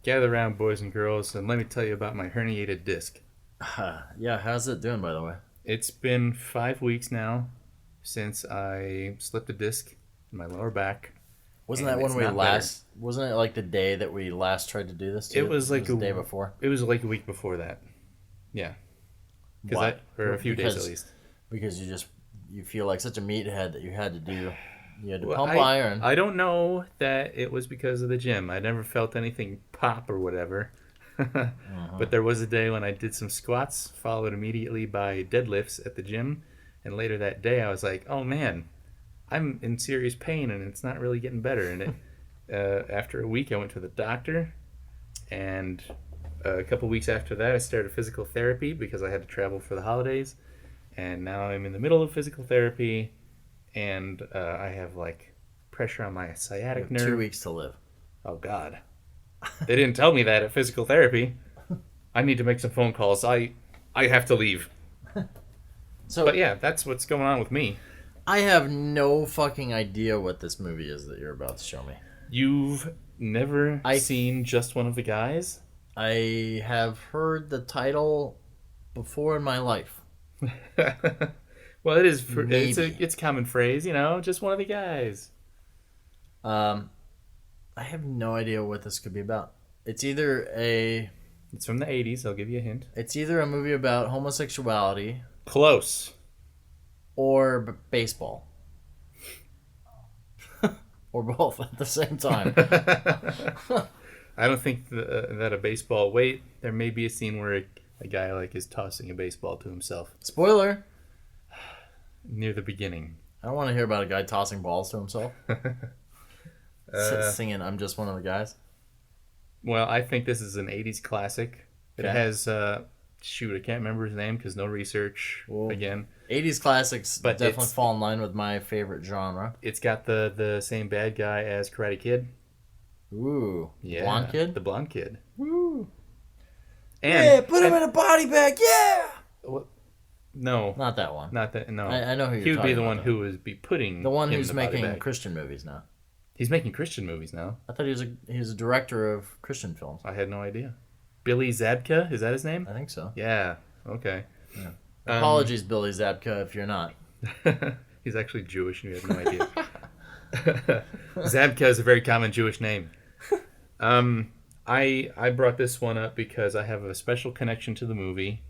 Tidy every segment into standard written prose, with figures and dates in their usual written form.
Gather around, boys and girls, and let me tell you about my herniated disc. Yeah, how's it doing, by the way? It's been 5 weeks now since I slipped a disc in my lower back. Wasn't that when we last... Better. Wasn't it like the day that we last tried to do this? It was like the day before? It was like a week before that. Yeah. Why? Or a few days at least. Because you feel like such a meathead that you had to do... You had to pump iron. I don't know that it was because of the gym. I never felt anything pop or whatever. But there was a day when I did some squats, followed immediately by deadlifts at the gym. And later that day, I was like, oh man, I'm in serious pain and it's not really getting better. And after a week, I went to the doctor. And a couple weeks after that, I started physical therapy because I had to travel for the holidays. And now I'm in the middle of physical therapy. And I have, like, pressure on my sciatic nerve. 2 weeks to live. Oh, God. They didn't tell me that at physical therapy. I need to make some phone calls. I have to leave. But, yeah, that's what's going on with me. I have no fucking idea what this movie is that you're about to show me. You've never seen Just One of the Guys? I have heard the title before in my life. Well, it is. It's a common phrase, you know. Just one of the guys. I have no idea what this could be about. It's from the 80s. I'll give you a hint. It's either a movie about homosexuality. Close. Or baseball. Or both at the same time. I don't think that a baseball. Wait, there may be a scene where a guy is tossing a baseball to himself. Spoiler. Near the beginning. I don't want to hear about a guy tossing balls to himself. Singing I'm Just One of the Guys. Well, I think this is an 80s classic. Okay. It has, I can't remember his name because no research, again. 80s classics but definitely fall in line with my favorite genre. It's got the same bad guy as Karate Kid. Ooh. Yeah. Blonde kid? The blonde kid. Woo. And, put him in a body bag, yeah! What? No. Not that one. Not that, no. I know who you're talking about. He would be the one who would be putting the one who's in the making body bag. Christian movies now. He's making Christian movies now. I thought he was a director of Christian films. I had no idea. Billy Zabka, is that his name? I think so. Yeah, okay. Yeah. Apologies, Billy Zabka, if you're not. He's actually Jewish and you have no idea. Zabka is a very common Jewish name. I brought this one up because I have a special connection to the movie.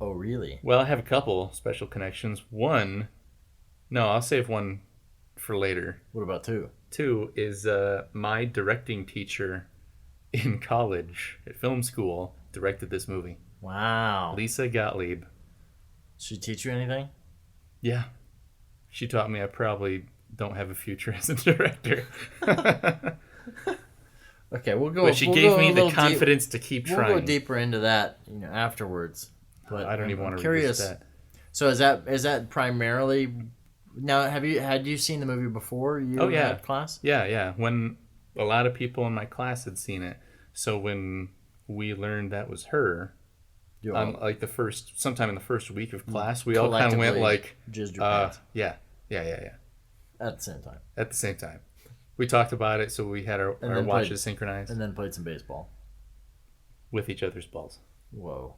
Oh, really? Well, I have a couple special connections. I'll save one for later. What about two? Two is my directing teacher in college at film school directed this movie. Wow. Lisa Gottlieb. Did she teach you anything? Yeah. She taught me I probably don't have a future as a director. Okay, we'll go. But she gave me the confidence to keep trying. We'll go deeper into that, afterwards. But I don't even want to curious. That. So is that primarily? Now, had you seen the movie before you had class? Yeah. When a lot of people in my class had seen it, so when we learned that was her, sometime in the first week of class, we all kind of went like, jizzed your pants. Yeah. At the same time. We talked about it, so we had our watches synchronized. And then played some baseball. With each other's balls. Whoa.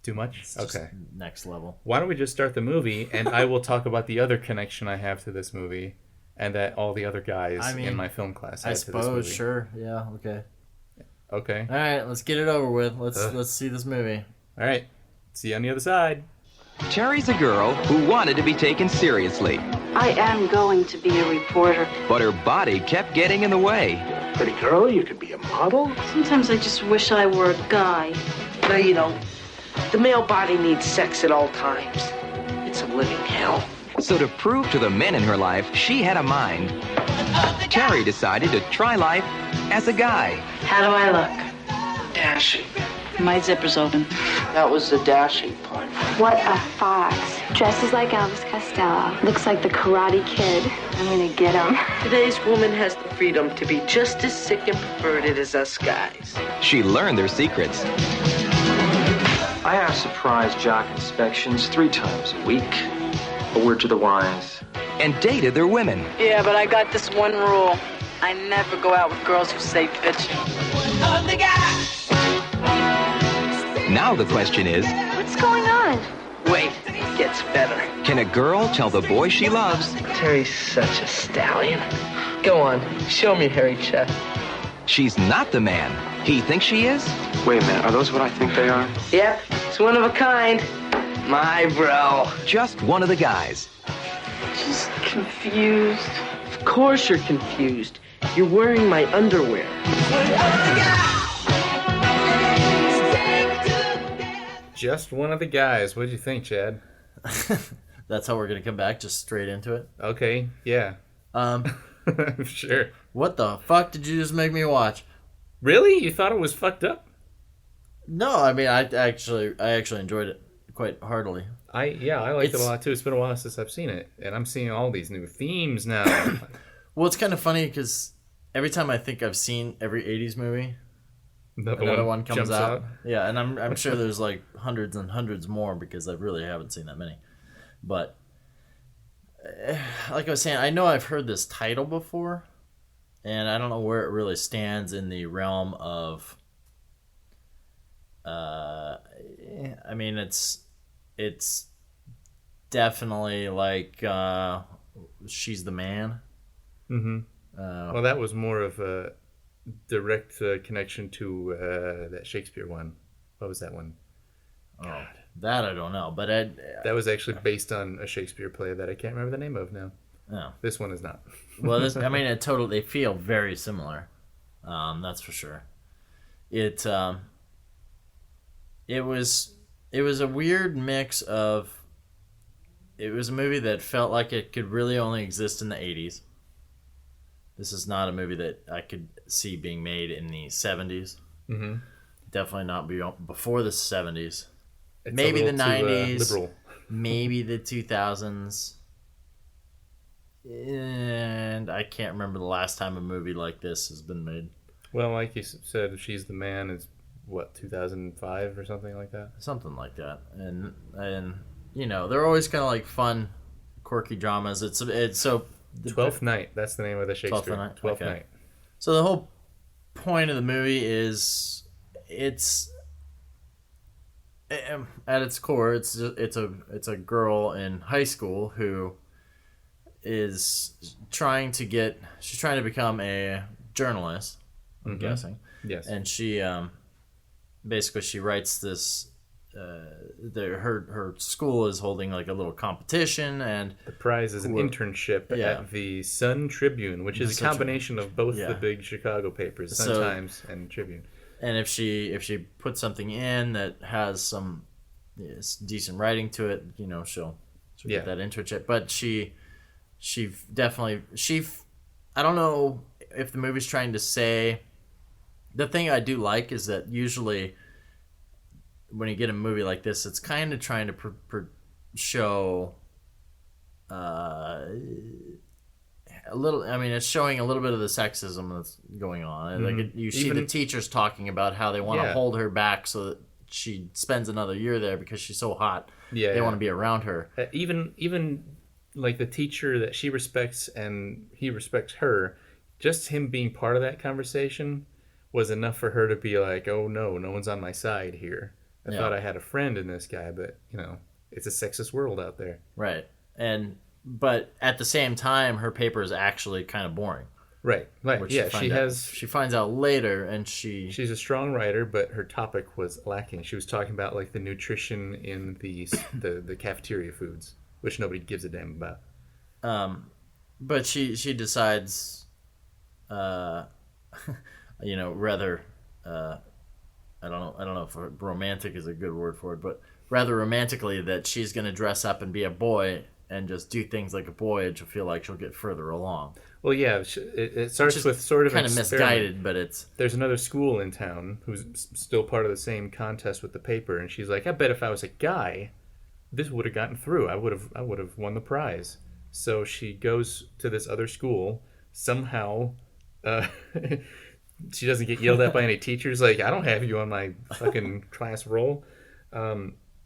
Too much? Okay. Next level. Why don't we just start the movie, and I will talk about the other connection I have to this movie, and that all the other guys in my film class had to this movie. Sure. Yeah, okay. Okay. All right, let's get it over with. Let's see this movie. All right. See you on the other side. Terry's a girl who wanted to be taken seriously. I am going to be a reporter. But her body kept getting in the way. Pretty girl, you could be a model. Sometimes I just wish I were a guy. No, you don't. The male body needs sex at all times. It's a living hell. So to prove to the men in her life she had a mind, Terry decided to try life as a guy. How do I look? Dashing. My zipper's open. That was the dashing part. What a fox. Dresses like Elvis Costello. Looks like the Karate Kid. I'm gonna get him. Today's woman has the freedom to be just as sick and perverted as us guys. She learned their secrets. I have surprise jock inspections 3 times a week. A word to the wise. And dated their women. Yeah, but I got this one rule. I never go out with girls who say bitch. Now the question is, What's going on? Wait, it gets better. can a girl tell the boy she loves Terry's such a stallion. Go on, show me hairy chest. she's not the man he thinks she is? Wait a minute, are those what I think they are? Yep, it's one of a kind. My bro. Just one of the guys. Just confused. Of course you're confused. You're wearing my underwear. Just one of the guys. What did you think, Chad? That's how we're gonna come back, just straight into it. Okay, yeah. Sure. What the fuck did you just make me watch? Really? You thought it was fucked up? No, I mean I actually enjoyed it quite heartily. I liked it a lot too. It's been a while since I've seen it, and I'm seeing all these new themes now. Well, it's kind of funny because every time I think I've seen every '80s movie, another one comes jumps out. Yeah, and I'm sure there's like hundreds and hundreds more because I really haven't seen that many. But like I was saying, I know I've heard this title before, and I don't know where it really stands in the realm of. I mean, it's definitely like she's the man. Mm-hmm. Well, that was more of a direct connection to that Shakespeare one. What was that one? Oh, that I don't know, but that was actually based on a Shakespeare play that I can't remember the name of now. No, this one is not. Well, I mean, they feel very similar. That's for sure. It was a weird mix of. It was a movie that felt like it could really only exist in the 80s. This is not a movie that I could see being made in the 70s. Mm-hmm. Definitely not before the 70s. It's maybe the 90s. Liberal. Maybe the 2000s. And I can't remember the last time a movie like this has been made. Well, like you said, She's the Man is, 2005 or something like that? Something like that. And you know, they're always kind of like fun, quirky dramas. It's so... Twelfth Night. That's the name of the Shakespeare. Twelfth Night. So the whole point of the movie is it's at its core it's a girl in high school who is trying to become a journalist. I'm guessing. Yes. And she basically she writes this. Her school is holding like a little competition, and the prize is an internship at the Sun Tribune, which is a combination of both the big Chicago papers, Sun Times and Tribune. And if she puts something in that has some decent writing to it, you know, she'll get that internship. But she definitely I don't know if the movie's trying to say. The thing I do like is that usually when you get a movie like this, it's kind of trying to show a little. I mean, it's showing a little bit of the sexism that's going on. Like you see the teachers talking about how they want to hold her back so that she spends another year there because she's so hot. Yeah, they want to be around her. Even like the teacher that she respects and he respects her. Just him being part of that conversation was enough for her to be like, "Oh no one's on my side here." I thought I had a friend in this guy, but, you know, it's a sexist world out there. Right. But at the same time, her paper is actually kind of boring. Right. Yeah, she finds out later, and she's a strong writer, but her topic was lacking. She was talking about, like, the nutrition in the cafeteria foods, which nobody gives a damn about. But she decides, you know, rather... I don't know if romantic is a good word for it, but rather romantically that she's going to dress up and be a boy and just do things like a boy, and she'll feel like she'll get further along. Well, yeah, it starts with sort of kind of misguided, but there's another school in town who's still part of the same contest with the paper, and she's like, I bet if I was a guy, this would have gotten through. I would have won the prize. So she goes to this other school somehow. She doesn't get yelled at by any teachers. Like, I don't have you on my fucking class roll.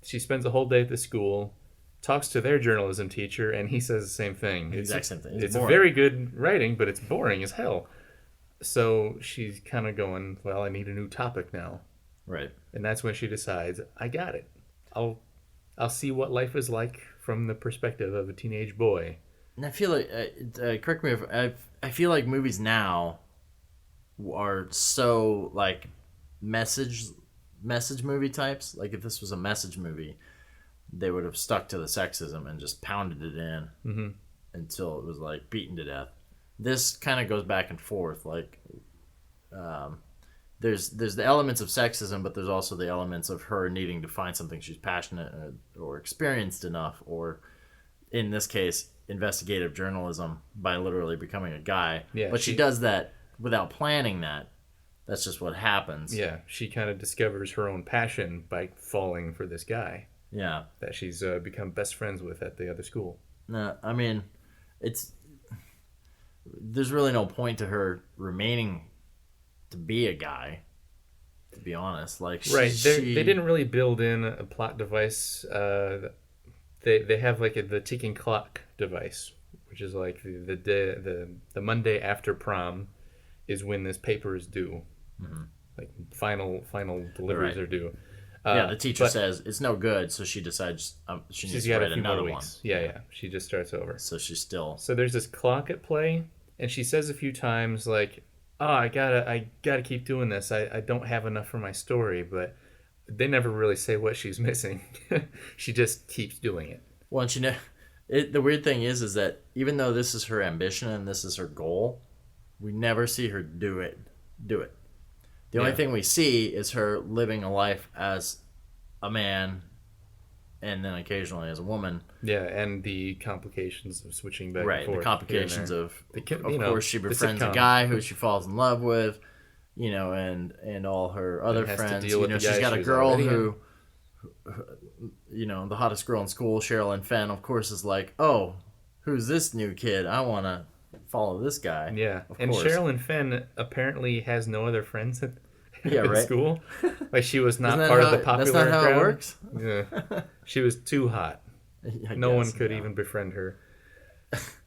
She spends a whole day at the school, talks to their journalism teacher, and he says the same thing. Exact same thing. It's very good writing, but it's boring as hell. So she's kind of going, well, I need a new topic now. Right. And that's when she decides, I got it. I'll see what life is like from the perspective of a teenage boy. And I feel like, correct me if I feel like movies now are so like message movie types. Like if this was a message movie, they would have stuck to the sexism and just pounded it in until it was like beaten to death. This kind of goes back and forth. Like, there's the elements of sexism, but there's also the elements of her needing to find something she's passionate or experienced enough, or in this case, investigative journalism by literally becoming a guy. Yeah, but she does that without planning that. That's just what happens. Yeah, she kind of discovers her own passion by falling for this guy. Yeah. That she's become best friends with at the other school. No, I mean, there's really no point to her remaining to be a guy, to be honest. Like, right, they didn't really build in a plot device. They have like the ticking clock device, which is like the Monday after prom is when this paper is due. Like final deliveries are due. The teacher says it's no good, so she decides she needs to write another one. Yeah, she just starts over. So she's still. So there's this clock at play, and she says a few times like, "Oh, I gotta keep doing this. I don't have enough for my story," but they never really say what she's missing. She just keeps doing it. Well, and the weird thing is that even though this is her ambition and this is her goal, we never see her do it. The only thing we see is her living a life as a man and then occasionally as a woman. Yeah, and the complications of switching back and forth. Right, the complications of course, she befriends a guy who she falls in love with, and all her other friends. She's got a girl who, the hottest girl in school, Sherilyn Fenn, of course, is like, oh, who's this new kid? I want to follow this guy. Yeah, and course. Sherilyn Fenn apparently has no other friends at right. school. Like she was not part of the popular crowd. That's not how crowd. it works? Yeah. She was too hot. No one could even befriend her.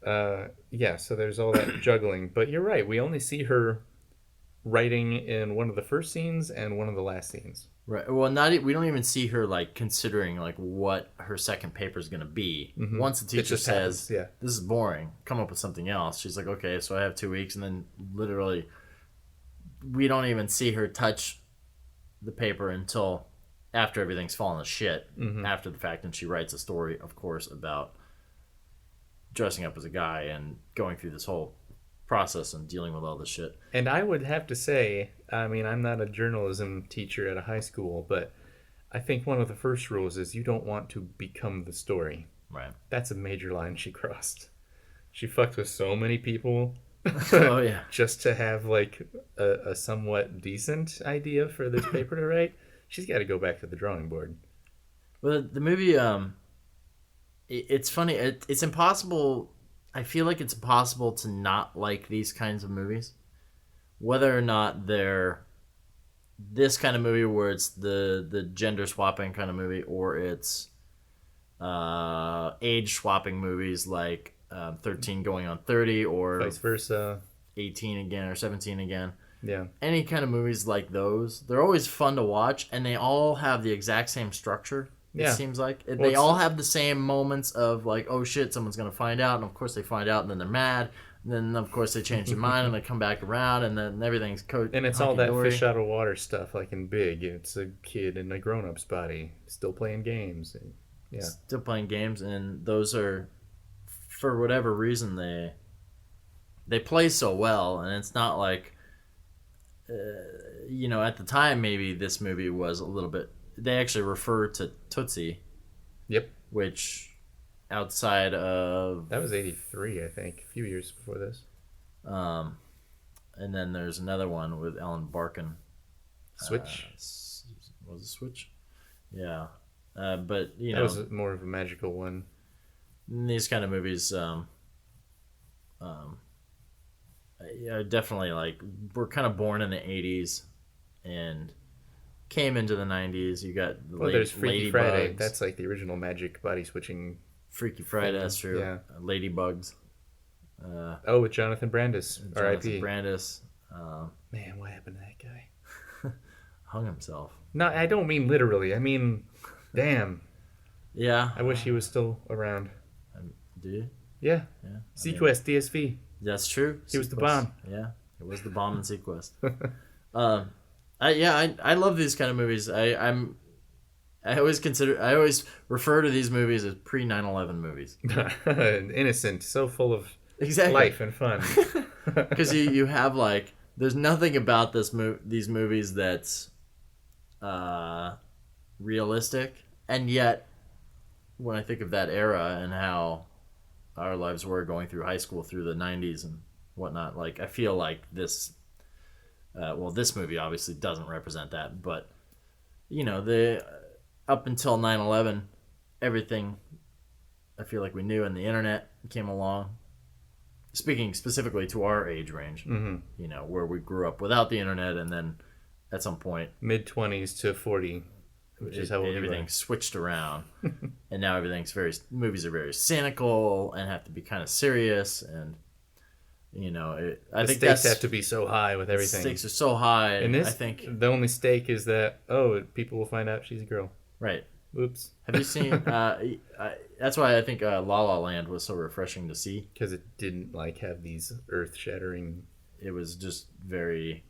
So there's all that juggling. But you're right. We only see her writing in one of the first scenes and one of the last scenes. Right. Well, we don't even see her like considering like what her second paper is going to be. Once the teacher says, "This is boring. Come up with something else." She's like, "Okay, so I have 2 weeks," and then literally, we don't even see her touch the paper until after everything's fallen to shit. After the fact, and she writes a story, of course, about dressing up as a guy and going through this whole process and dealing with all this shit. And I would have to say, I mean, I'm not a journalism teacher at a high school, but I think one of the first rules is you don't want to become the story. Right. That's a major line she crossed. She fucked with so many people. Oh yeah. Just to have like a somewhat decent idea for this paper to write, she's got to go back to the drawing board. Well, the movie, it's funny. It's impossible. I feel like it's impossible to not like these kinds of movies, whether or not they're this kind of movie where it's the gender swapping kind of movie, or it's age swapping movies like 13 going on 30, or vice versa, 18 again or 17 again. Yeah. Any kind of movies like those, they're always fun to watch, and they all have the exact same structure. It seems like they all have the same moments of like, oh shit, someone's gonna find out, and of course they find out, and then they're mad, and then of course they change their mind, and they come back around, and then everything's and it's all that fish out of water stuff, like in Big. It's a kid in a grown-up's body still playing games. Still playing games, and those are, for whatever reason, they play so well, and it's not like, at the time maybe this movie was a little bit. They actually refer to Tootsie. Yep. Which, outside of... That was 83, I think. A few years before this. And then there's another one with Ellen Barkin. Switch? Was it Switch? Yeah. But, that was more of a magical one. These kind of movies... definitely, like, we're kind of born in the 80s and... came into the 90s. You got there's Freaky Friday. That's like the original magic body switching. Freaky Friday, that's true. Yeah. Ladybugs. With Jonathan Brandis. R.I.P. Brandis. Man, what happened to that guy? Hung himself. No, I don't mean literally. I mean, damn. Yeah. I wish he was still around. Do you? Yeah. Yeah. Sequest, DSV. That's true. He was the bomb. Yeah, it was the bomb in Sequest. I love these kind of movies. I always refer to these movies as pre 9/11 movies. Innocent, so full of Exactly. life and fun. Because you have like, there's nothing about these movies that's realistic, and yet when I think of that era and how our lives were going through high school through the 90s and whatnot, like I feel like this this movie obviously doesn't represent that, but the up until 9/11, everything I feel like we knew, and the internet came along, speaking specifically to our age range, where we grew up without the internet, and then at some point mid-20s to 40, which is how everything switched around. And now movies are very cynical and have to be kind of serious, and I think stakes have to be so high with everything. The stakes are so high, and this, I think the only stake is that people will find out she's a girl. Right. Oops. Have you seen? That's why I think La La Land was so refreshing to see, because it didn't have these earth-shattering. It was just very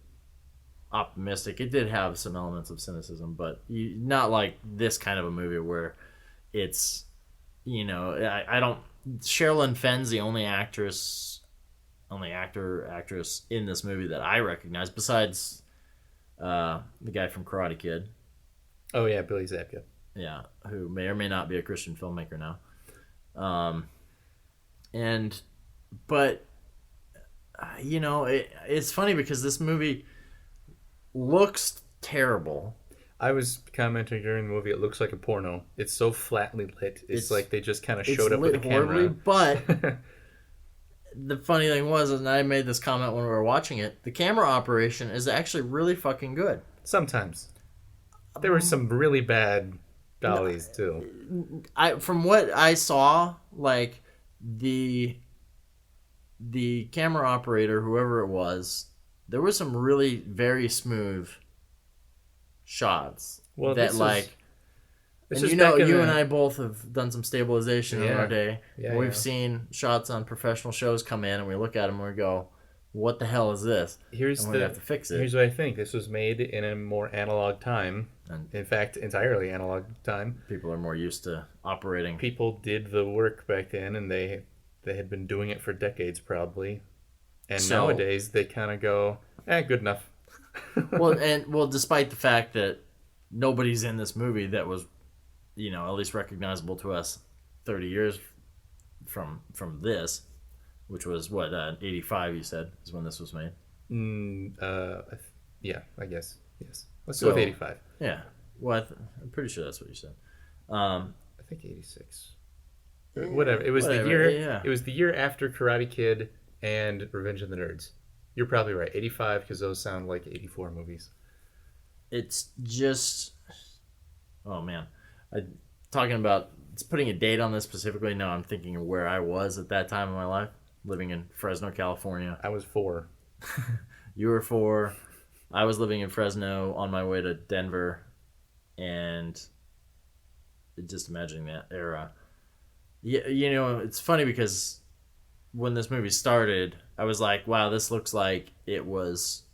optimistic. It did have some elements of cynicism, but not like this kind of a movie where it's I don't. Sherilyn Fenn's the only actress in this movie that I recognize, besides the guy from Karate Kid. Oh yeah, Billy Zabka. Yeah, who may or may not be a Christian filmmaker now. It's funny because this movie looks terrible. I was commenting during the movie, it looks like a porno. It's so flatly lit. It's like they just kind of showed up with a camera. Horribly, but the funny thing was, and I made this comment when we were watching it, the camera operation is actually really fucking good. Sometimes. There were some really bad dollies too. From what I saw, like the camera operator, whoever it was, there was some really very smooth shots. Well, that you and I both have done some stabilization in our day. Yeah, we've seen shots on professional shows come in, and we look at them and we go, "What the hell is this?" We have to fix it. Here's what I think: this was made in a more analog time. In fact, entirely analog time. People are more used to operating. People did the work back then, and they had been doing it for decades, probably. And nowadays, they kind of go, good enough. well, despite the fact that nobody's in this movie that was, at least recognizable to us 30 years from this, which was what, 85, you said, is when this was made? Yeah, I guess. Yes. Let's go with 85. Yeah. Well, I'm pretty sure that's what you said. I think 86. Whatever. It was the year. Yeah. It was the year after Karate Kid and Revenge of the Nerds. You're probably right. 85, because those sound like 84 movies. It's just, oh man, talking about putting a date on this specifically. Now I'm thinking of where I was at that time in my life, living in Fresno, California. I was 4. You were 4. I was living in Fresno on my way to Denver, and just imagining that era. Yeah, it's funny because when this movie started, I was like, wow, this looks like it was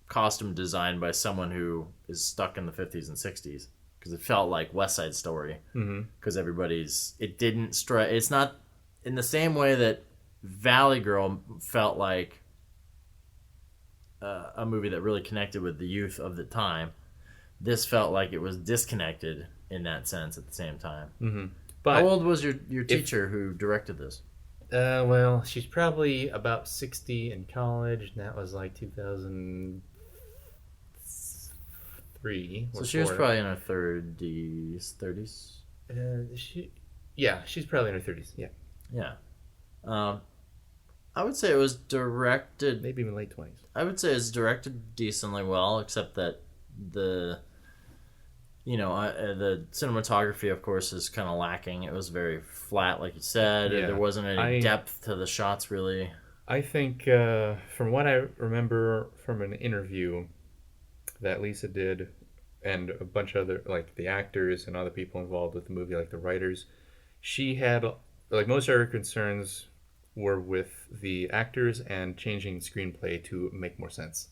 costume designed by someone who is stuck in the 50s and 60s, because it felt like West Side Story. Because it's not in the same way that Valley Girl felt like a movie that really connected with the youth of the time. This felt like it was disconnected in that sense at the same time. But how old was your teacher who directed this? Well, she's probably about 60 in college, and that was like 2003. So she was probably in her 30s. She's probably in her 30s. Yeah. Yeah. I would say it was directed... Maybe even late 20s. I would say it's directed decently well, except that the cinematography, of course, is kind of lacking. It was very flat, like you said. Yeah. There wasn't any depth to the shots, really. I think from what I remember from an interview that Lisa did, and a bunch of other like the actors and other people involved with the movie, like the writers, she had like most of her concerns were with the actors and changing screenplay to make more sense.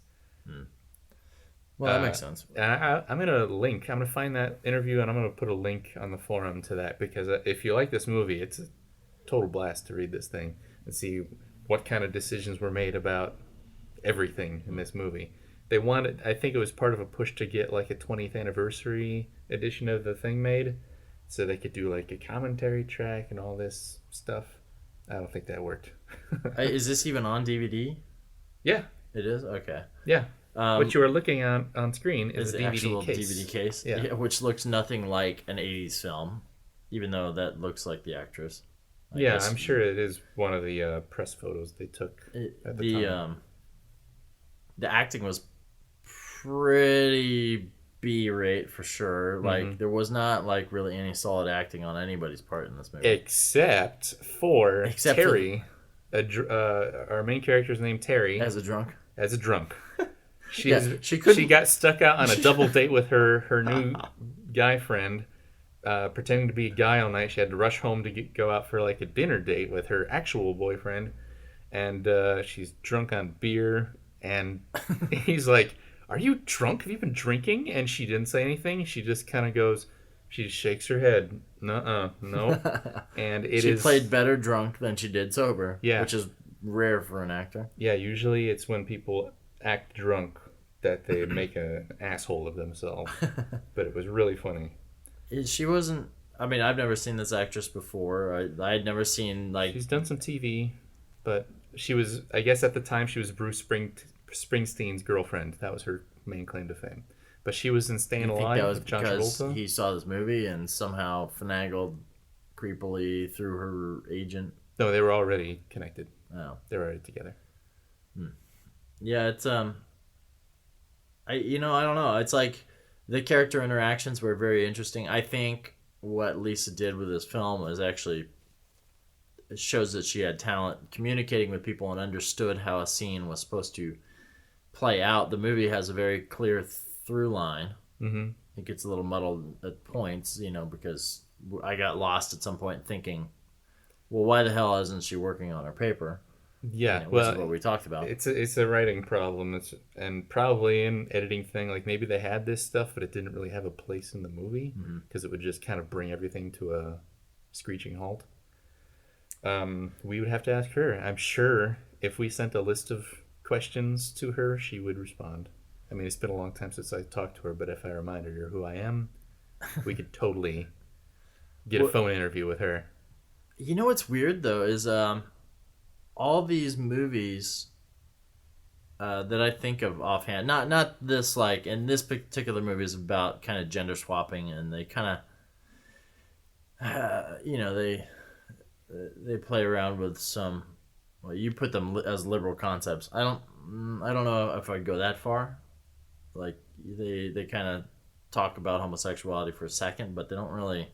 Well, that makes sense. And I'm gonna find that interview and I'm gonna put a link on the forum to that, because if you like this movie, it's a total blast to read this thing and see what kind of decisions were made about everything in this movie. They wanted, I think it was part of a push to get like a 20th anniversary edition of the thing made, so they could do like a commentary track and all this stuff. I don't think that worked. Is this even on DVD? Yeah. It is? Okay. Yeah. What you are looking on screen is a the DVD actual case. DVD case, Yeah. which looks nothing like an 80s film, even though that looks like the actress. I Yeah, guess I'm sure it is one of the press photos they took at the time. The acting was pretty B-rate for sure. Like there was not like really any solid acting on anybody's part in this movie, except for Terry. Our main character is named Terry. as a drunk. She got stuck out on a double date with her new guy friend, pretending to be a guy all night. She had to rush home to go out for like a dinner date with her actual boyfriend, and she's drunk on beer. And he's like, "Are you drunk? Have you been drinking?" And she didn't say anything. She just kind of goes, she just shakes her head, no. And she played better drunk than she did sober. Yeah, which is rare for an actor. Yeah, usually it's when people act drunk that they make an asshole of themselves. But it was really funny. She wasn't. I mean, I've never seen this actress before. I had never seen like. She's done some TV, but she was. I guess at the time she was Bruce Springsteen's girlfriend. That was her main claim to fame. But she was in Staying Alive with John Travolta. He saw this movie and somehow finagled creepily through her agent. No, they were already connected. Oh, they were already together. Yeah, it's I don't know. It's like the character interactions were very interesting. I think what Lisa did with this film was actually, it shows that she had talent communicating with people and understood how a scene was supposed to play out. The movie has a very clear through line. Mm-hmm. It gets a little muddled at points, because I got lost at some point thinking, well, why the hell isn't she working on her paper? Yeah, which is what we talked about. It's a writing problem, and probably an editing thing. Like maybe they had this stuff, but it didn't really have a place in the movie because it would just kind of bring everything to a screeching halt. We would have to ask her. I'm sure if we sent a list of questions to her, she would respond. I mean, it's been a long time since I talked to her, but if I reminded her who I am, we could totally get a phone interview with her. You know what's weird though is all these movies that I think of offhand, not this, like, and this particular movie is about kind of gender swapping, and they kind of they play around with some, well, you put them as liberal concepts. I don't know if I'd go that far. Like they kind of talk about homosexuality for a second, but they don't really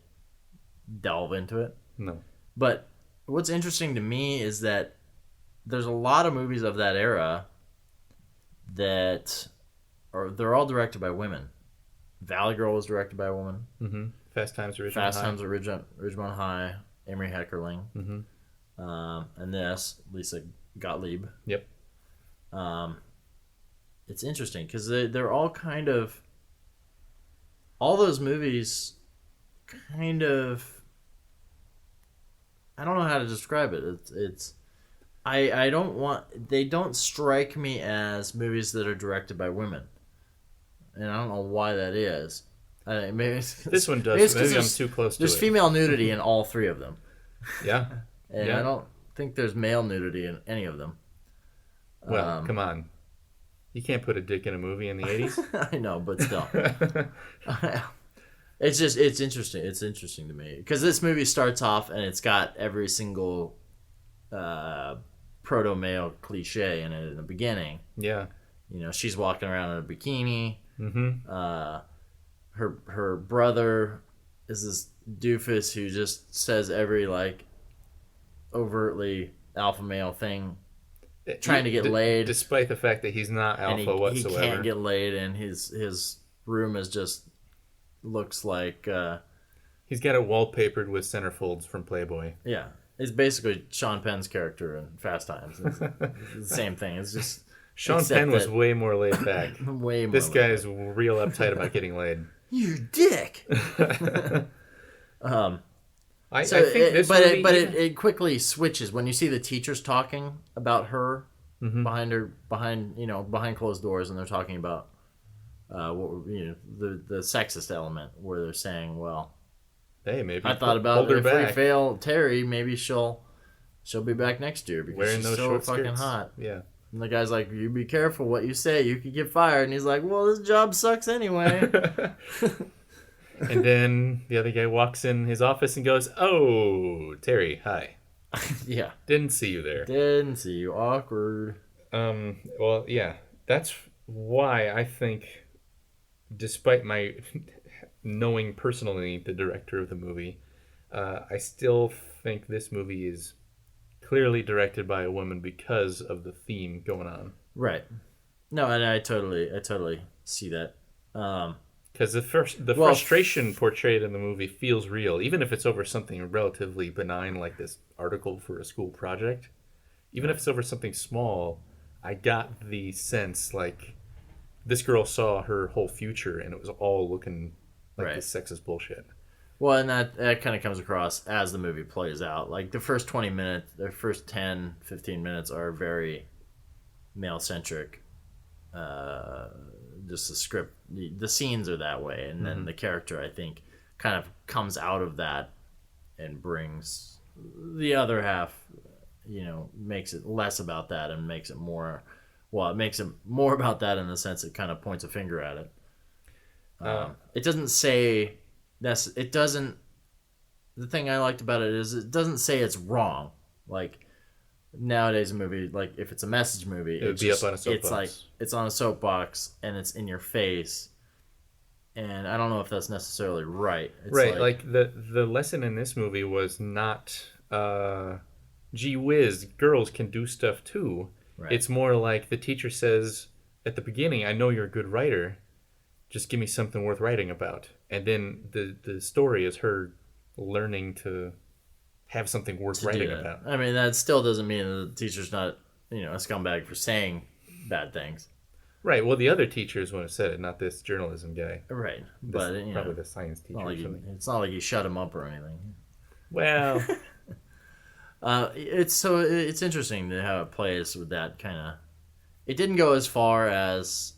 delve into it. No. But what's interesting to me is that there's a lot of movies of that era that they're all directed by women. Valley Girl was directed by a woman. Mm-hmm. Fast Times at Ridgemont High, Amory Heckerling. Mm-hmm. And this, Lisa Gottlieb. Yep. It's interesting because they're all kind of, all those movies kind of, I don't know how to describe it. They don't strike me as movies that are directed by women. And I don't know why that is. Maybe this one does. Maybe I'm too close to it. There's female nudity in all three of them. Yeah. And yeah. I don't think there's male nudity in any of them. Well, come on. You can't put a dick in a movie in the 80s. I know, but still. It's interesting. It's interesting to me. Because this movie starts off and it's got every single proto-male cliche in it in the beginning. Yeah. She's walking around in a bikini. Mm-hmm. Her brother is this doofus who just says every, like, overtly alpha male thing trying to get laid, despite the fact that he's not alpha whatsoever. He can't get laid, and his room is just looks like he's got it wallpapered with centerfolds from Playboy. Yeah, it's basically Sean Penn's character in Fast Times. It's the same thing. It's just Sean Penn was way more laid back. Way more. This guy is real uptight about getting laid. You dick. I think this movie, it quickly switches when you see the teachers talking about her behind closed doors, and they're talking about the sexist element where they're saying, well, hey, maybe I thought about if we fail Terry, maybe she'll be back next year because wearing she's those so short fucking skirts. hot. Yeah. And the guy's like, you be careful what you say, you could get fired. And he's like, well, this job sucks anyway. And then the other guy walks in his office and goes, "Oh, Terry, hi." Yeah. Didn't see you there. Didn't see you. Awkward. Well, yeah. That's why I think, despite my knowing personally the director of the movie, I still think this movie is clearly directed by a woman because of the theme going on. Right. No, and I totally see that. Because the frustration portrayed in the movie feels real, even if it's over something relatively benign like this article for a school project. Even if it's over something small, I got the sense like this girl saw her whole future and it was all looking like this sexist bullshit. Well, and that kind of comes across as the movie plays out. Like the first 20 minutes, the first 10, 15 minutes are very male-centric. Just the script, the scenes are that way, and then the character, I think, kind of comes out of that and brings the other half, makes it less about that and makes it more, it makes it more about that in the sense it kind of points a finger at it. It doesn't say it doesn't. The thing I liked about it is it doesn't say it's wrong. Like nowadays, a movie, like if it's a message movie, it would be up on a soapbox. It's like it's on a soapbox and it's in your face, and I don't know if that's necessarily right. It's like the lesson in this movie was not, gee whiz, girls can do stuff too. Right. It's more like the teacher says at the beginning, "I know you're a good writer. Just give me something worth writing about." And then the story is her learning to have something worth writing about. I mean, that still doesn't mean that the teacher's not, a scumbag for saying bad things. Right. Well, the other teachers would have said it, not this journalism guy. Right. Probably the science teacher or something. It's not like you shut him up or anything. Well, it's interesting how it plays with that kind of. It didn't go as far as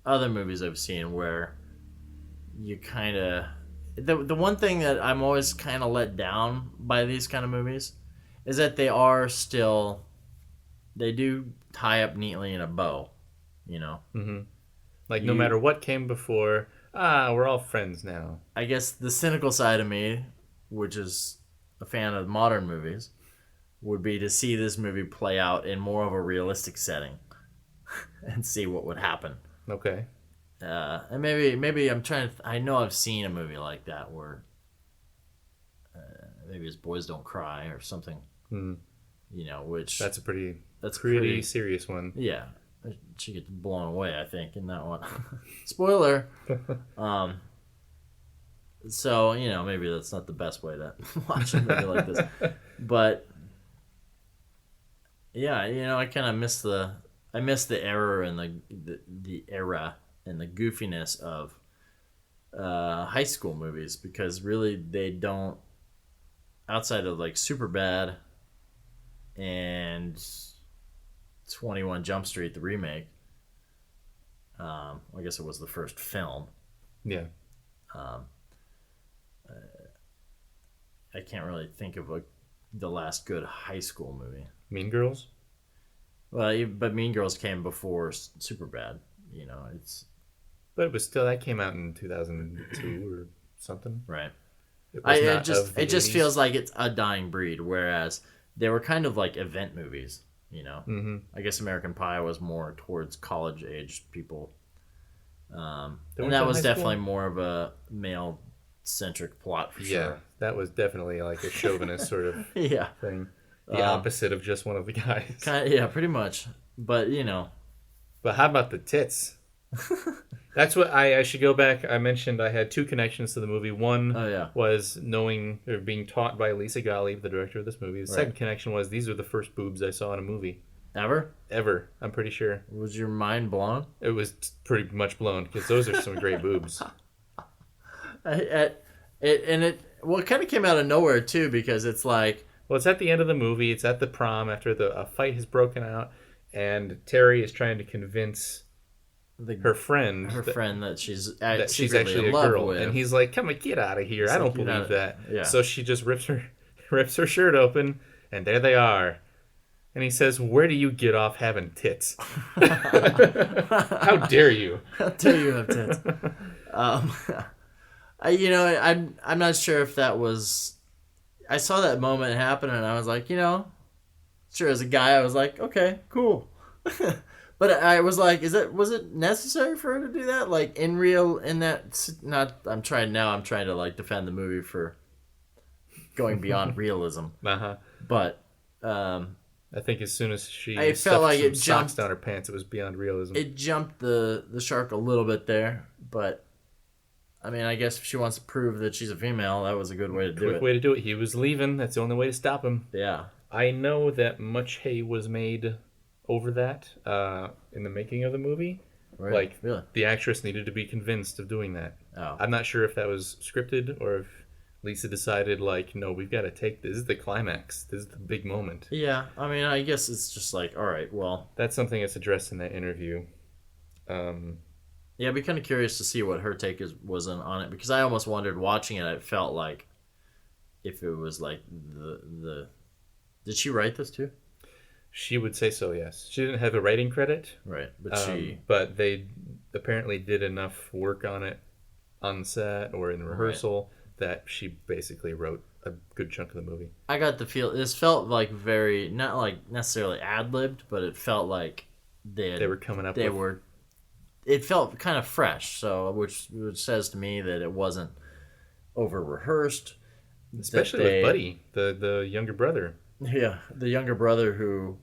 other movies I've seen where you kind of. The one thing that I'm always kind of let down by these kind of movies is that they do tie up neatly in a bow, Mm-hmm. Like no matter what came before, we're all friends now. I guess the cynical side of me, which is a fan of modern movies, would be to see this movie play out in more of a realistic setting and see what would happen. Okay. And maybe I'm trying to. I know I've seen a movie like that where maybe it's Boys Don't Cry or something. Which that's pretty serious one. Yeah, she gets blown away. I think in that one. Spoiler. So maybe that's not the best way to watch a movie like this, but yeah, I kind of miss the error and the era and the goofiness of high school movies, because really they don't, outside of like Superbad and 21 Jump Street the remake, I guess it was the first film. Yeah. I can't really think of the last good high school movie. Mean Girls? Well, but Mean Girls came before Superbad. But it was still, that came out in 2002 or something. Right. It just 80s. Feels like it's a dying breed, whereas they were kind of like event movies, Mm-hmm. I guess American Pie was more towards college-aged people. And went that to was high definitely school? more of a male-centric plot for Yeah, sure. that was definitely like a chauvinist sort of Yeah. thing. The opposite of just one of the guys. Yeah, pretty much. But, But how about the tits? That's what I should go back. I mentioned I had 2 connections to the movie. One was knowing or being taught by Lisa Gottlieb, the director of this movie. The second connection was these are the first boobs I saw in a movie. Ever. I'm pretty sure. Was your mind blown? It was pretty much blown because those are some great boobs. It kind of came out of nowhere too, because it's like, well, it's at the end of the movie. It's at the prom after a fight has broken out, and Terry is trying to convince her friend that she's actually a girl, and he's like, "Come on, get out of here! I don't believe that." Yeah. So she just rips her shirt open, and there they are. And he says, "Where do you get off having tits? How dare you? How dare you have tits?" I'm not sure if that was. I saw that moment happen, and I was like, sure, as a guy, I was like, okay, cool. But I was like, was it necessary for her to do that? Like I'm trying to like defend the movie for going beyond realism. But I think as soon as she felt like it jumped socks down her pants, it was beyond realism. It jumped the shark a little bit there, but I mean, I guess if she wants to prove that she's a female, that was a good way to do it. Quick way to do it. He was leaving. That's the only way to stop him. Yeah. I know that much hay was made over that in the making of the movie. Right. Like, really? The actress needed to be convinced of doing that. Oh. I'm not sure if that was scripted or if Lisa decided, like, no, we've got to take this. This is the climax. This is the big moment. Yeah. I mean, I guess it's just like, all right, well. That's something that's addressed in that interview. Yeah, I'd be kind of curious to see what her take was on it, because I almost wondered watching it. It felt like if it was like the. Did she write this too? She would say so. Yes, she didn't have a writing credit. Right, but they apparently did enough work on it on set or in rehearsal that she basically wrote a good chunk of the movie. I got the feel this felt like very not like necessarily ad-libbed, but it felt like they were coming up. It felt kind of fresh, so which says to me that it wasn't over rehearsed. Especially with Buddy, the younger brother. Yeah, the younger brother who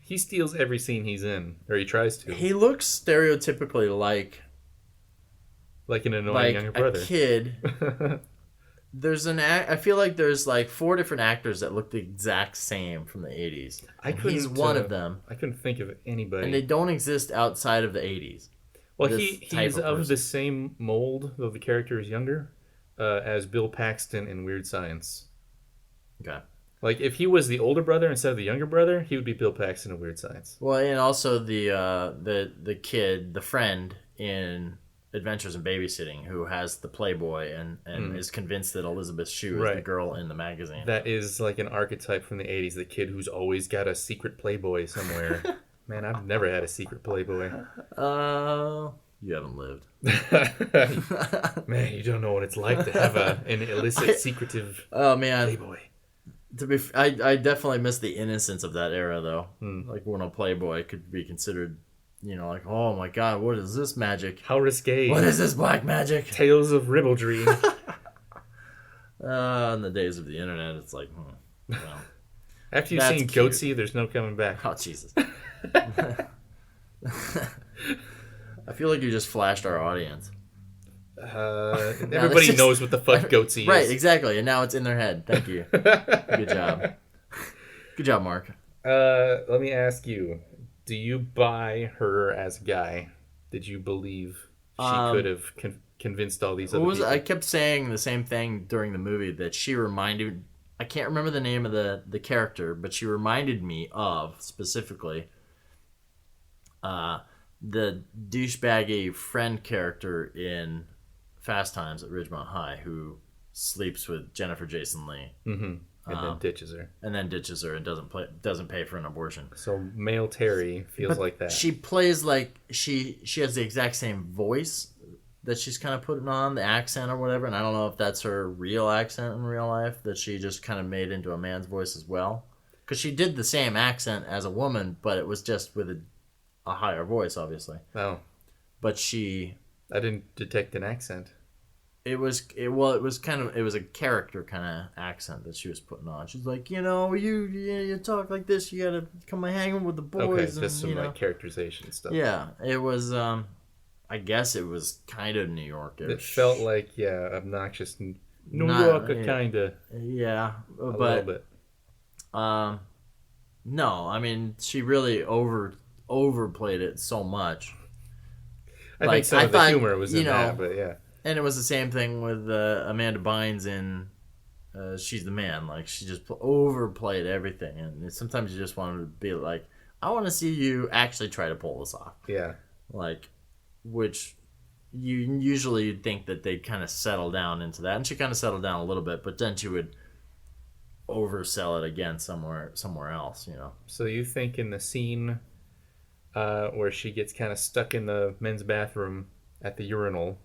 he steals every scene he's in, or he tries to. He looks stereotypically like an annoying younger brother. A kid. I feel like there's like 4 different actors that look the exact same from the 80s. He's one of them. I couldn't think of anybody. And they don't exist outside of the 80s. Well, he's of the same mold, though the character is younger, as Bill Paxton in Weird Science. Okay. Like, if he was the older brother instead of the younger brother, he would be Bill Paxton in Weird Science. Well, and also the kid, the friend in Adventures in Babysitting, who has the Playboy and is convinced that Elizabeth Shue is the girl in the magazine. That is like an archetype from the 80s, the kid who's always got a secret Playboy somewhere. Man, I've never had a secret Playboy. You haven't lived. Man, you don't know what it's like to have an illicit, secretive Playboy. I definitely miss the innocence of that era, though. Like when a Playboy could be considered, like, oh my God, what is this magic? How risque. What is this black magic? Tales of ribaldry. In the days of the internet, it's like, well. After you've seen Goatsy, there's no coming back. Oh, Jesus. I feel like you just flashed our audience. Everybody knows what the fuck Goatsy is. Right, exactly. And now it's in their head. Thank you. Good job. Good job, Mark. Let me ask you, do you buy her as a guy? Did you believe she could have convinced all these other people? I kept saying the same thing during the movie, that she reminded... I can't remember the name of the character, but she reminded me of, specifically, the douchebaggy friend character in Fast Times at Ridgemont High, who sleeps with Jennifer Jason Leigh. Mm-hmm. And then ditches her. And doesn't pay for an abortion. So male Terry feels like that. She plays like she has the exact same voice that she's kind of putting on, the accent or whatever, and I don't know if that's her real accent in real life that she just kind of made into a man's voice as well. Because she did the same accent as a woman, but it was just with a higher voice, obviously. Oh. But I didn't detect an accent. it was a character kind of accent that she was putting on. She's like, you talk like this, you gotta come hanging with the boys. Okay, and, just some like characterization stuff. Yeah, it was. I guess it was kind of New York. It felt like obnoxious New York, kind of. Yeah, a little bit. No, I mean she really overplayed it so much. I think some of the humor was in that, but yeah. And it was the same thing with Amanda Bynes in She's the Man. Like, she just overplayed everything. And sometimes you just want to be like, I want to see you actually try to pull this off. Yeah. Like, which you usually think that they'd kind of settle down into that. And she kind of settled down a little bit, but then she would oversell it again somewhere else, So you think in the scene where she gets kind of stuck in the men's bathroom at the urinal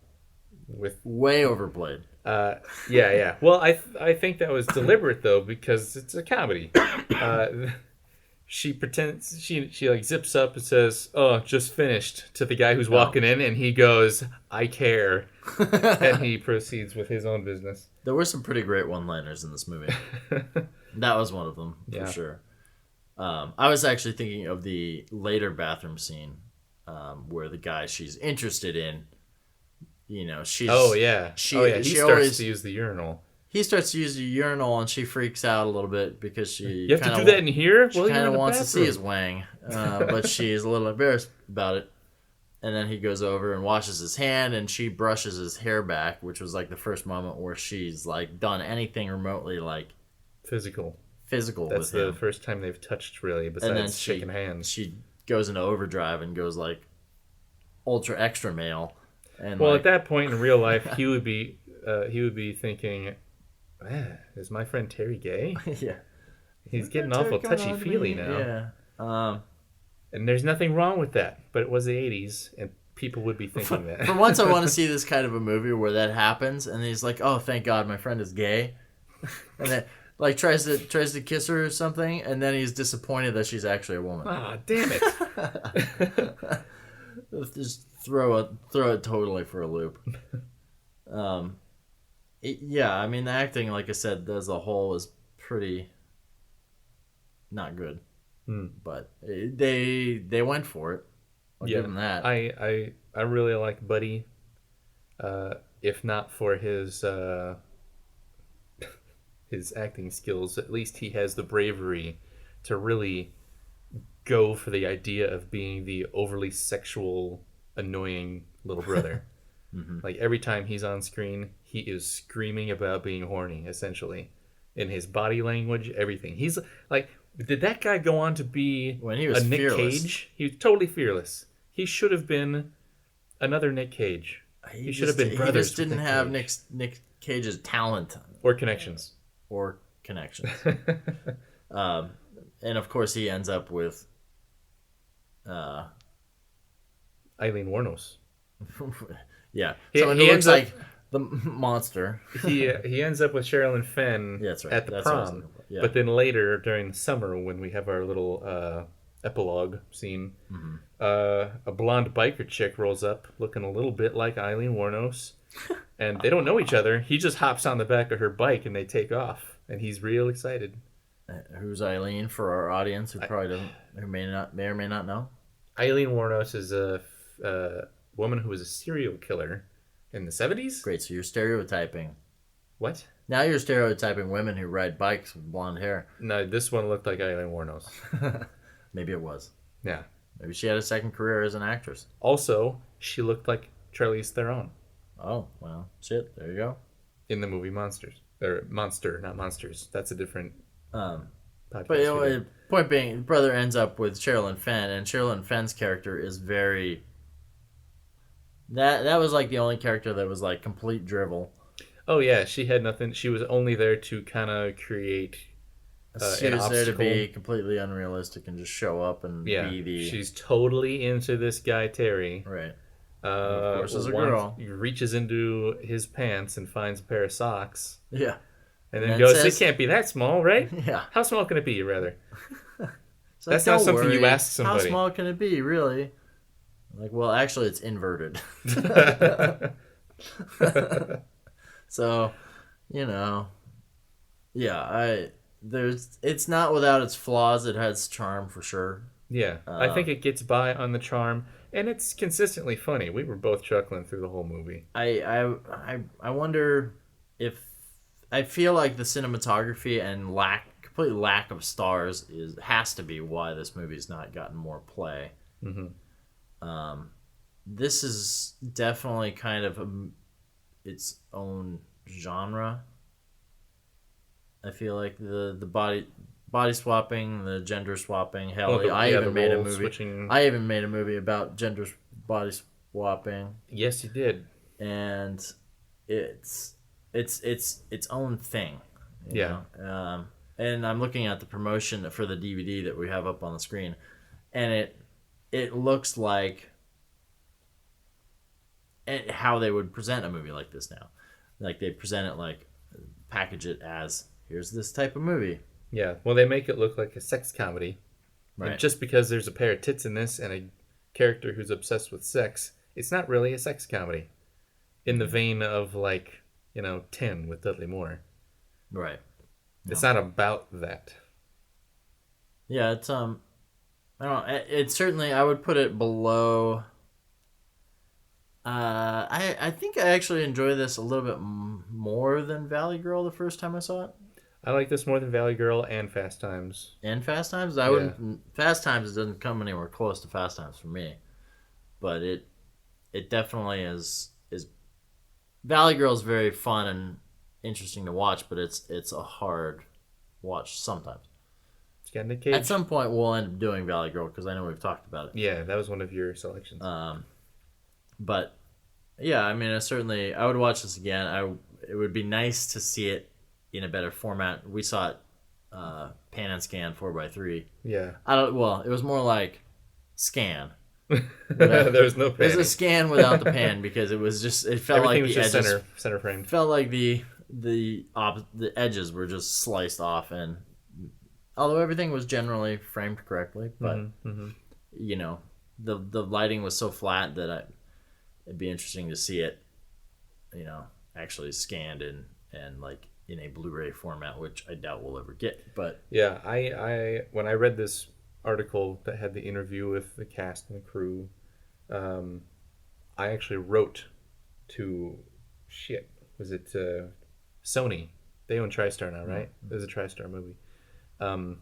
with way overplayed. Yeah. Well, I think that was deliberate though, because it's a comedy. She pretends she like zips up and says, "Oh, just finished," to the guy who's walking in, and he goes, "I care," and he proceeds with his own business. There were some pretty great one-liners in this movie. That was one of them for sure. I was actually thinking of the later bathroom scene where the guy she's interested in, she's... He starts to use the urinal. He starts to use the urinal, and she freaks out a little bit because she... You have to do that in here? She kind of wants to see his wang, but she's a little embarrassed about it. And then he goes over and washes his hand, and she brushes his hair back, which was like the first moment where she's like done anything remotely like... Physical That's with him. The first time they've touched, really, besides shaking hands. She goes into overdrive and goes like ultra extra male. And at that point in real life, he would be thinking, is my friend Terry gay? Yeah, he's getting awful touchy feely now. Yeah, and there's nothing wrong with that, but it was the '80s, and people would be thinking that. For once, I want to see this kind of a movie where that happens, and he's like, "Oh, thank God, my friend is gay," and then. Like tries to kiss her or something, and then he's disappointed that she's actually a woman. Ah, damn it! Just throw it totally for a loop. I mean the acting, like I said, as a whole is pretty not good, but they went for it. I'll give them that. I really like Buddy, if not for his acting skills, at least he has the bravery to really go for the idea of being the overly sexual, annoying little brother. Mm-hmm. Like every time he's on screen, he is screaming about being horny, essentially. In his body language, everything. He's like, did that guy go on to be when he was a Nick fearless. Cage? He was totally fearless. He should have been another Nick Cage. He should have been brothers. He just didn't have Nick Cage's talent. Or connections. And of course he ends up with Eileen Wuornos. Yeah, someone who looks like the monster. He ends up with Sherilyn Fenn at the prom. Yeah. But then later during the summer when we have our little epilogue scene, a blonde biker chick rolls up looking a little bit like Eileen Wuornos. And they don't know each other. He just hops on the back of her bike and they take off. And he's real excited. Who's Eileen for our audience who may or may not know? Eileen Wuornos is a woman who was a serial killer in the 70s. Great, so you're stereotyping. What? Now you're stereotyping women who ride bikes with blonde hair. No, this one looked like Eileen Wuornos. Maybe it was. Yeah. Maybe she had a second career as an actress. Also, she looked like Charlize Theron. Oh, well, shit, there you go. In the movie Monsters. Or Monster, not Monsters. That's a different podcast. But point being, brother ends up with Sherilyn Fenn, and Sherilyn Fenn's character is very... That was like the only character that was like complete drivel. Oh yeah, she had nothing. She was only there to kind of create she was there to be completely unrealistic and just show up and be the... She's totally into this guy, Terry. Right. Of course, as a girl. He reaches into his pants and finds a pair of socks. Yeah. And then goes, it can't be that small, right? Yeah. How small can it be, rather? That's like, not something you ask somebody. How small can it be, really? Like, well, actually, it's inverted. So, it's not without its flaws. It has charm for sure. Yeah, I think it gets by on the charm, and it's consistently funny. We were both chuckling through the whole movie. I wonder if I feel like the cinematography and complete lack of stars has to be why this movie's not gotten more play. Mm-hmm. This is definitely kind of its own genre. I feel like the body swapping, the gender swapping. Hell, I even made a movie. Switching. I even made a movie about gender body swapping. Yes, you did. And it's its own thing. You know? And I'm looking at the promotion for the DVD that we have up on the screen, and it looks like how they would present a movie like this now. Like they present it package it as, here's this type of movie. Yeah, well, they make it look like a sex comedy. Right. And just because there's a pair of tits in this and a character who's obsessed with sex, it's not really a sex comedy. In the vein of 10 with Dudley Moore. Right. No. It's not about that. Yeah, it's I don't know. It's certainly, I would put it below. I think I actually enjoy this a little bit more than Valley Girl the first time I saw it. I like this more than Valley Girl and Fast Times. And Fast Times? I wouldn't. Fast Times doesn't come anywhere close to Fast Times for me, but it definitely is. Valley Girl is very fun and interesting to watch, but it's a hard watch sometimes. It's got Nick Cage. At some point, we'll end up doing Valley Girl because I know we've talked about it. Yeah, that was one of your selections. But yeah, I mean, I would watch this again. It would be nice to see it in a better format. We saw it pan and scan 4x3. Yeah. It was more like scan. There was no pan. It was a scan without the pan because it felt Everything like was the just edges center framed. Felt like the edges were just sliced off, and although everything was generally framed correctly, but the lighting was so flat that it'd be interesting to see it, actually scanned and in a Blu-ray format, which I doubt we'll ever get. But yeah, I when I read this article that had the interview with the cast and the crew, I actually wrote to Sony. They own TriStar now, right? It was a TriStar movie. I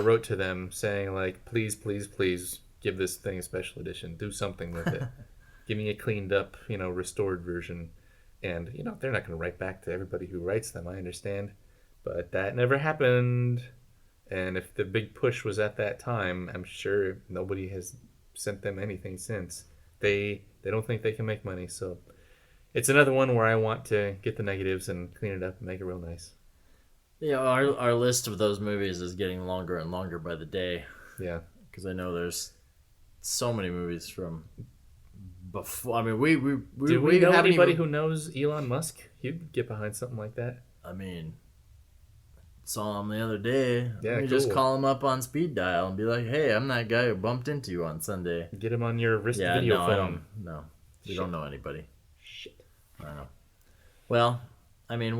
wrote to them saying please give this thing a special edition. Do something with it. Give me a cleaned up, restored version. And, they're not going to write back to everybody who writes them, I understand. But that never happened. And if the big push was at that time, I'm sure nobody has sent them anything since. They don't think they can make money. So it's another one where I want to get the negatives and clean it up and make it real nice. Yeah, our list of those movies is getting longer and longer by the day. Yeah. Because I know there's so many movies from... Before, I mean, we know anybody who knows Elon Musk? He'd get behind something like that. I mean, saw him the other day. Yeah, Let me just call him up on speed dial and be like, "Hey, I'm that guy who bumped into you on Sunday." Get him on your wrist video phone. We don't know anybody. Shit. I don't know. Well, I mean,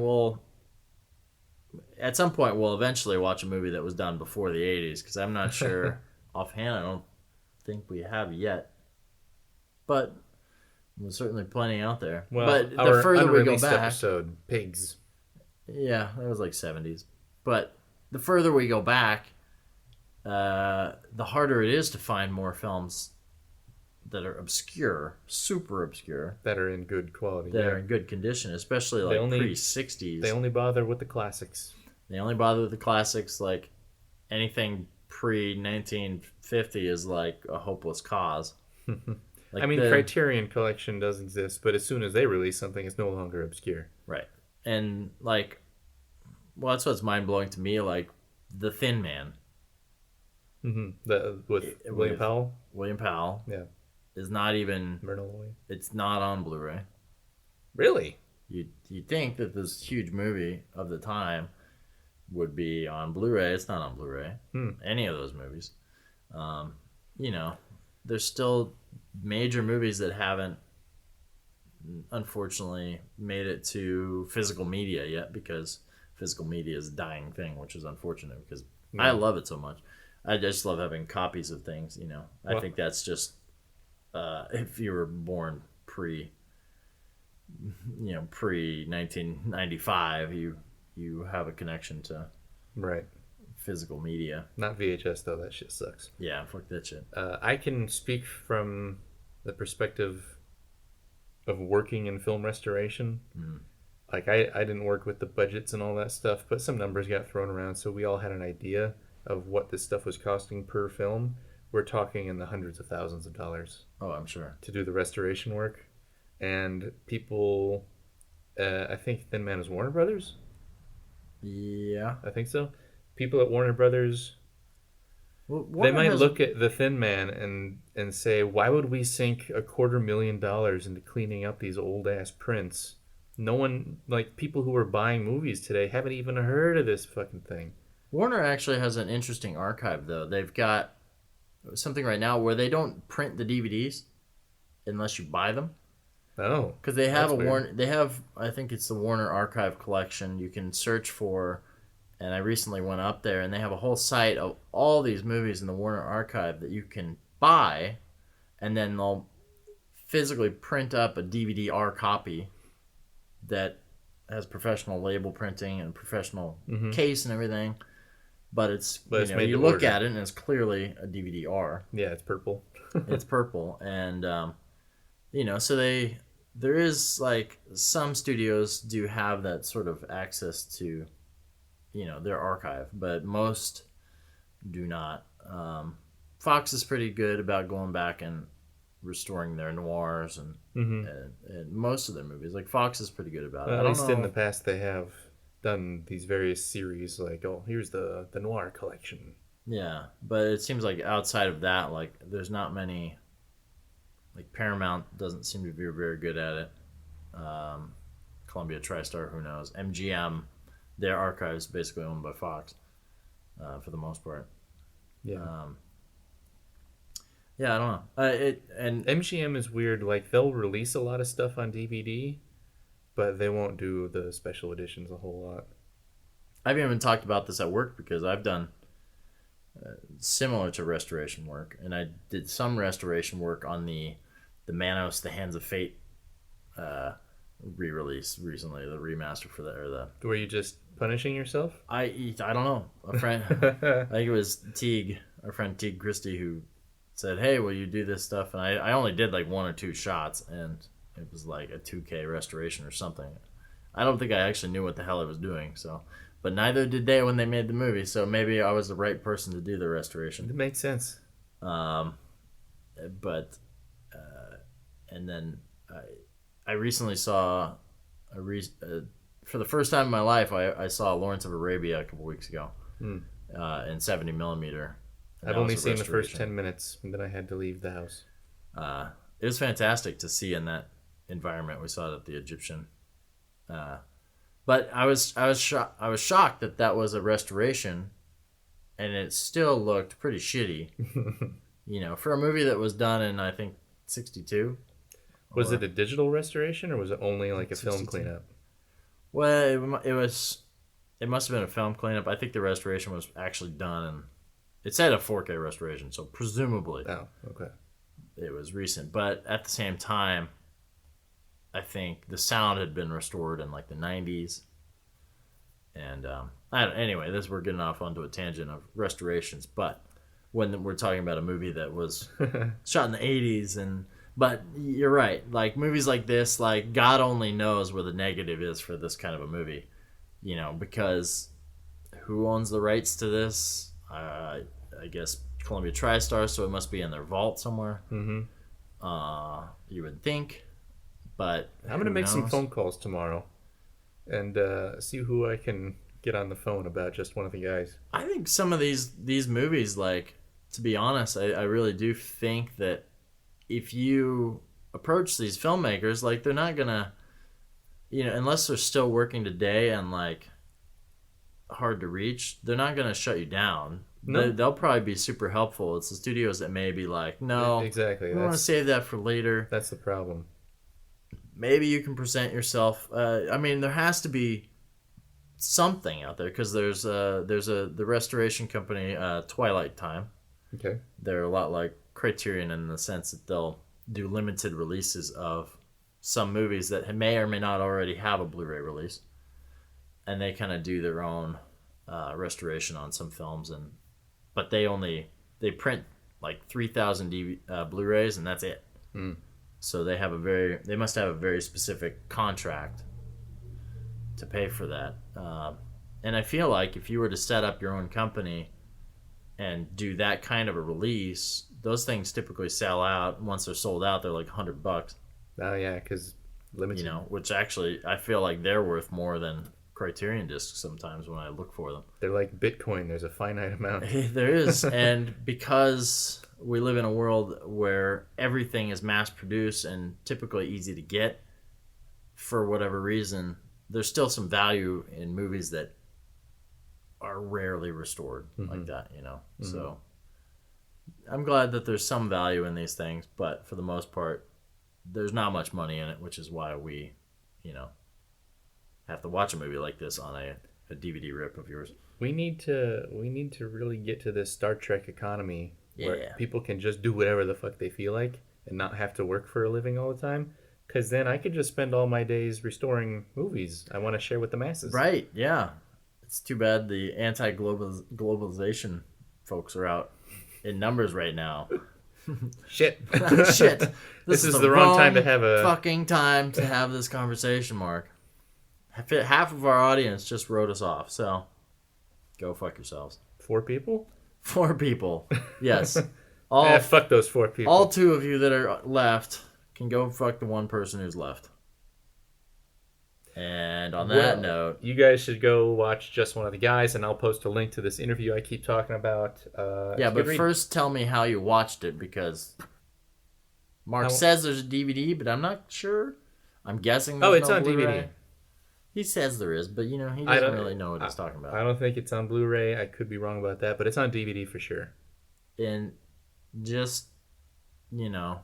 at some point we'll eventually watch a movie that was done before the '80s because I'm not sure offhand. I don't think we have yet. But there's certainly plenty out there. Well, but the further we go back, episode, Pigs. Yeah, that was like 70s. But the further we go back, the harder it is to find more films that are obscure, super obscure, that are in good quality, that are in good condition, especially pre-60s. They only bother with the classics. Like anything pre-1950 is like a hopeless cause. Criterion Collection does exist, but as soon as they release something, it's no longer obscure. Right. And, that's what's mind-blowing to me, The Thin Man. Mm-hmm. With William Powell? William Powell. Yeah. Is not even... Myrna Loy. It's not on Blu-ray. Really? You'd think that this huge movie of the time would be on Blu-ray. It's not on Blu-ray. Any of those movies. There's still major movies that haven't unfortunately made it to physical media yet, because physical media is a dying thing, which is unfortunate because I love it so much. I just love having copies of things, you know. I think that's just if you were born pre 1995, you have a connection to physical media. Not VHS though. That shit sucks. Yeah, fuck that shit. I can speak from the perspective of working in film restoration. Like I didn't work with the budgets and all that stuff, but some numbers got thrown around, so we all had an idea of what this stuff was costing per film. We're talking in the hundreds of thousands of dollars. Oh, I'm sure. To do the restoration work. And people, I think Thin Man was Warner Brothers? Yeah. I think so. People at Warner Brothers, they might look at the Thin Man and say, why would we sink $250,000 into cleaning up these old-ass prints? No one, like, people who are buying movies today haven't even heard of this fucking thing. Warner actually has an interesting archive, though. They've got something right now where they don't print the DVDs unless you buy them. Oh, because they have Warner. They have, I think it's the Warner Archive Collection. You can search for, and I recently went up there, and they have a whole site of all these movies in the Warner Archive that you can buy, and then they'll physically print up a DVD-R copy that has professional label printing and professional case and everything. But it's you look at it and it's clearly a DVD-R. Yeah, it's purple. It's purple, and so there is, like, some studios do have that sort of access to, their archive, but most do not. Fox is pretty good about going back and restoring their noirs and most of their movies. Like, Fox is pretty good about it. At least in the past they have done these various series, like, oh, here's the noir collection. Yeah, but it seems like outside of that, like, there's not many. Like, Paramount doesn't seem to be very good at it. Columbia TriStar, who knows? MGM, their archive is basically owned by Fox for the most part. Yeah. Yeah, I don't know. And MGM is weird. Like, they'll release a lot of stuff on DVD, but they won't do the special editions a whole lot. I've even talked about this at work because I've done similar to restoration work, and I did some restoration work on the Manos, The Hands of Fate re-release recently, the remaster for that, or the. Were you just punishing yourself? I don't know. A friend, I think it was Teague, our friend Teague Christie, who said, "Hey, will you do this stuff?" And I only did like 1 or 2 shots, and it was like a 2K restoration or something. I don't think I actually knew what the hell I was doing, so. But neither did they when they made the movie, so maybe I was the right person to do the restoration. It makes sense. And then I recently saw for the first time in my life, I saw Lawrence of Arabia a couple weeks ago in 70 millimeter. I've only seen the first 10 minutes, and then I had to leave the house. It was fantastic to see in that environment. We saw it at the Egyptian. But I was shocked that was a restoration, and it still looked pretty shitty. For a movie that was done in, I think, 1962. Was it a digital restoration, or was it only like a 62. film cleanup? Well, it must have been a film cleanup. I think the restoration was actually done, and it said a 4K restoration, so presumably it was recent. But at the same time, I think the sound had been restored in like the 90s. And anyway, we're getting off onto a tangent of restorations. But when we're talking about a movie that was shot in the 80s, but you're right. Like, movies like this, like, God only knows where the negative is for this kind of a movie. Because who owns the rights to this? I guess Columbia TriStar, so it must be in their vault somewhere. You would think. But I'm going to make some phone calls tomorrow and see who I can get on the phone about just one of the guys. I think some of these movies, like, to be honest, I really do think that if you approach these filmmakers, like, they're not going to, unless they're still working today and, like, hard to reach, they're not going to shut you down. No. They'll probably be super helpful. It's the studios that may be like, no, exactly. We want to save that for later. That's the problem. maybe you can present yourself. I mean, there has to be something out there because there's the restoration company, Twilight Time. Okay. They're a lot like Criterion in the sense that they'll do limited releases of some movies that may or may not already have a Blu-ray release, and they kind of do their own restoration on some films, but they print like 3,000 Blu-rays, and that's it. So they must have a very specific contract to pay for that. And I feel like if you were to set up your own company and do that kind of a release, those things typically sell out. Once they're sold out, they're like $100. Oh yeah, because limited. You know, which actually I feel like they're worth more than Criterion discs sometimes when I look for them. They're like Bitcoin. There's a finite amount. There is, and because we live in a world where everything is mass produced and typically easy to get, for whatever reason, there's still some value in movies that are rarely restored like that, you know. So I'm glad that there's some value in these things, but for the most part, there's not much money in it, which is why we, you know, have to watch a movie like this on a DVD rip of yours. We need to really get to this Star Trek economy where people can just do whatever the fuck they feel like and not have to work for a living all the time. Because then I could just spend all my days restoring movies I want to share with the masses. Right, yeah. It's too bad the anti-globalization folks are out in numbers right now. Shit. Shit. This is the wrong time to have a... fucking time to have this conversation, Mark. Half of our audience just wrote us off, so go fuck yourselves. 4 people? 4 people. Yes. Fuck those 4 people. All 2 of you that are left can go fuck the 1 person who's left. And on that note, you guys should go watch Just One of the Guys, and I'll post a link to this interview I keep talking about. Yeah, but first tell me how you watched it, because Mark says there's a DVD, but I'm not sure. I'm guessing there's it's no on Blu-ray. DVD. He says there is, but you know, he doesn't really know what he's talking about. I don't think it's on Blu-ray. I could be wrong about that, but it's on DVD for sure. And just, you know,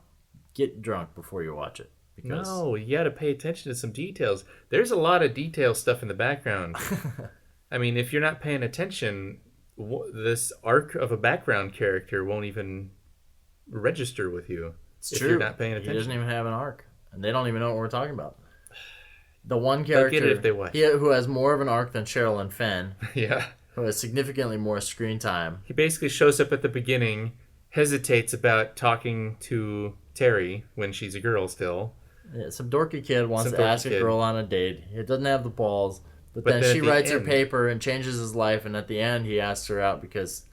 get drunk before you watch it. Because... No, you got to pay attention to some details. There's a lot of detail stuff in the background. I mean, if you're not paying attention, this arc of a background character won't even register with you. It's if true. You're not paying attention. He doesn't even have an arc, and they don't even know what we're talking about. The one character get it if they watch. Who has more of an arc than Sherilyn Fenn, yeah, who has significantly more screen time. He basically shows up at the beginning, hesitates about talking to Terry when she's a girl still. Yeah, some dorky kid wants to ask a girl on a date. He doesn't have the balls, but then she writes her paper and changes his life, and at the end he asks her out because...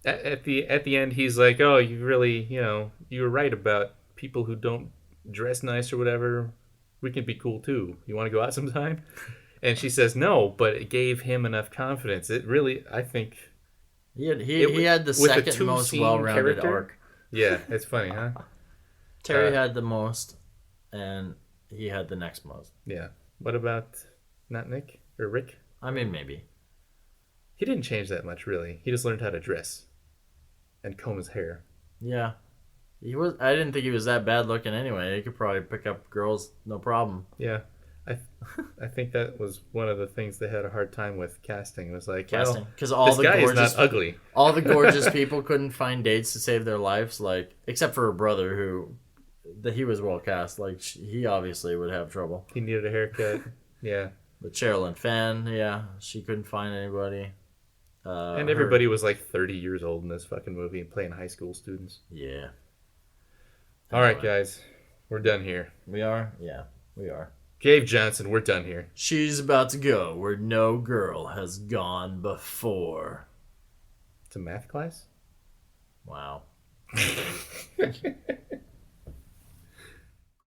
At the end he's like, oh, you really, you know, you were right about people who don't dress nice or whatever. We can be cool too. You want to go out sometime? And she says no, but it gave him enough confidence. It really, I think... He had the second most well-rounded arc. Yeah, it's funny, huh? Terry had the most, and he had the next most. Yeah. What about not Nick or Rick? I mean, maybe. He didn't change that much, really. He just learned how to dress and comb his hair. Yeah. I didn't think he was that bad looking anyway. He could probably pick up girls, no problem. Yeah. I think that was one of the things they had a hard time with casting. It was like, casting, because this guy is not ugly. All the gorgeous people couldn't find dates to save their lives, like except for her brother, he was well cast. Like he obviously would have trouble. He needed a haircut. Yeah. But Sherilyn Fenn, yeah, she couldn't find anybody. And everybody was like 30 years old in this fucking movie, playing high school students. Yeah. All right, guys, we're done here. We are? Yeah, we are. Dave Johnson, we're done here. She's about to go where no girl has gone before. It's a math class? Wow.